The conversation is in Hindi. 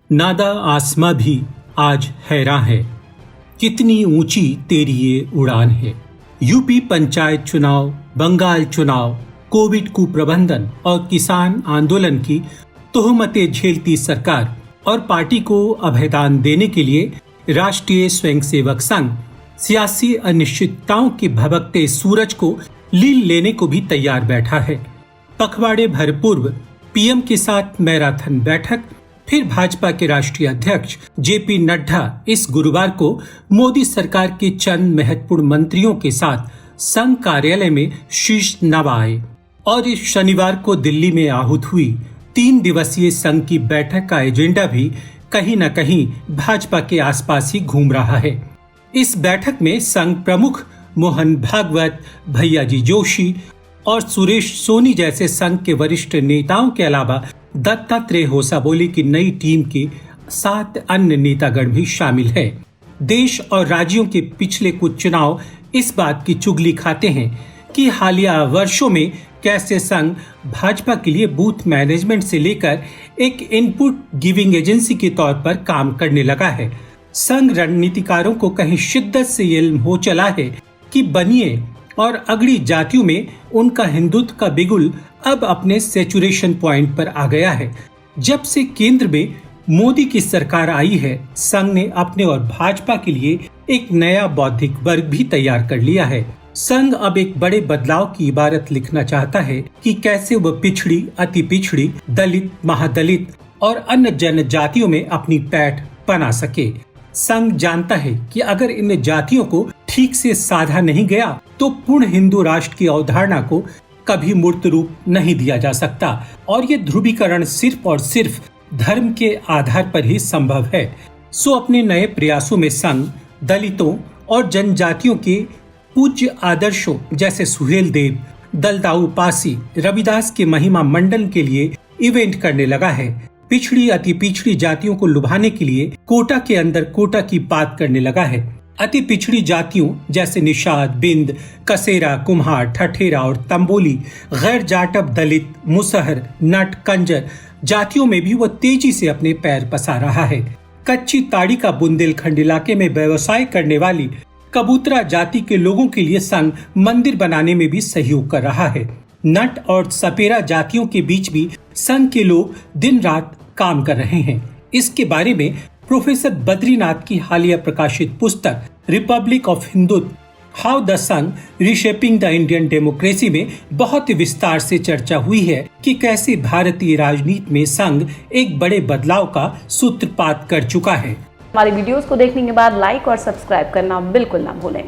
नादा आसमां भी आज हैरान है, कितनी ऊंची तेरी ये उड़ान है। यूपी पंचायत चुनाव, बंगाल चुनाव, कोविड कुप्रबंधन और किसान आंदोलन की तोहमतें झेलती सरकार और पार्टी को अभयदान देने के लिए राष्ट्रीय स्वयंसेवक संघ सियासी अनिश्चितताओं के भभकते सूरज को लील लेने को भी तैयार बैठा है। पखवाड़े भर पूर्व पीएम के साथ मैराथन बैठक, फिर भाजपा के राष्ट्रीय अध्यक्ष जेपी नड्डा इस गुरुवार को मोदी सरकार के चंद महत्वपूर्ण मंत्रियों के साथ संघ कार्यालय में शीश नवाए और इस शनिवार को दिल्ली में आहूत हुई 3 दिवसीय संघ की बैठक का एजेंडा भी कहीं न कहीं भाजपा के आसपास ही घूम रहा है। इस बैठक में संघ प्रमुख मोहन भागवत, भैयाजी जोशी और सुरेश सोनी जैसे संघ के वरिष्ठ नेताओं के अलावा दत्तात्रेय होसाबोले की नई टीम के 7 अन्य नेतागण भी शामिल है। देश और राज्यों के पिछले कुछ चुनाव इस बात की चुगली खाते हैं कि हालिया वर्षों में कैसे संघ भाजपा के लिए बूथ मैनेजमेंट से लेकर एक इनपुट गिविंग एजेंसी के तौर पर काम करने लगा है। संघ रणनीतिकारों को कहीं शिद्दत से ये इल्म हो चला है कि बनिए और अगड़ी जातियों में उनका हिंदुत्व का बिगुल अब अपने सैचुरेशन पॉइंट पर आ गया है। जब से केंद्र में मोदी की सरकार आई है, संघ ने अपने और भाजपा के लिए एक नया बौद्धिक वर्ग भी तैयार कर लिया है। संघ अब एक बड़े बदलाव की इबारत लिखना चाहता है कि कैसे वह पिछड़ी, अति पिछड़ी, दलित, महादलित और अन्य जनजातियों में अपनी पैठ बना सके। संघ जानता है कि अगर इन जातियों को ठीक से साधा नहीं गया तो पूर्ण हिंदू राष्ट्र की अवधारणा को कभी मूर्त रूप नहीं दिया जा सकता और ये ध्रुवीकरण सिर्फ और सिर्फ धर्म के आधार पर ही संभव है। सो अपने नए प्रयासों में संघ दलितों और जनजातियों के पूज्य आदर्शों जैसे सुहेल देव, दलदाऊ पासी, रविदास के महिमा मंडन के लिए इवेंट करने लगा है। पिछड़ी, अति पिछड़ी जातियों को लुभाने के लिए कोटा के अंदर कोटा की बात करने लगा है। अति पिछड़ी जातियों जैसे निषाद, बिंद, कसेरा, कुम्हार, ठठेरा और तंबोली, गैर जाटव दलित, मुसहर, नट, कंजर जातियों में भी वह तेजी से अपने पैर पसार रहा है। कच्ची ताड़ी का बुंदेलखंड इलाके में व्यवसाय करने वाली कबूतरा जाति के लोगों के लिए संघ मंदिर बनाने में भी सहयोग कर रहा है। नट और सपेरा जातियों के बीच भी संघ के लोग दिन रात काम कर रहे हैं। इसके बारे में प्रोफेसर बद्रीनाथ की हालिया प्रकाशित पुस्तक Republic of Hindutva, how the संघ रीशेपिंग द इंडियन डेमोक्रेसी में बहुत विस्तार से चर्चा हुई है कि कैसे भारतीय राजनीति में संघ एक बड़े बदलाव का सूत्रपात कर चुका है। हमारी वीडियोस को देखने के बाद लाइक और सब्सक्राइब करना बिल्कुल ना भूलें।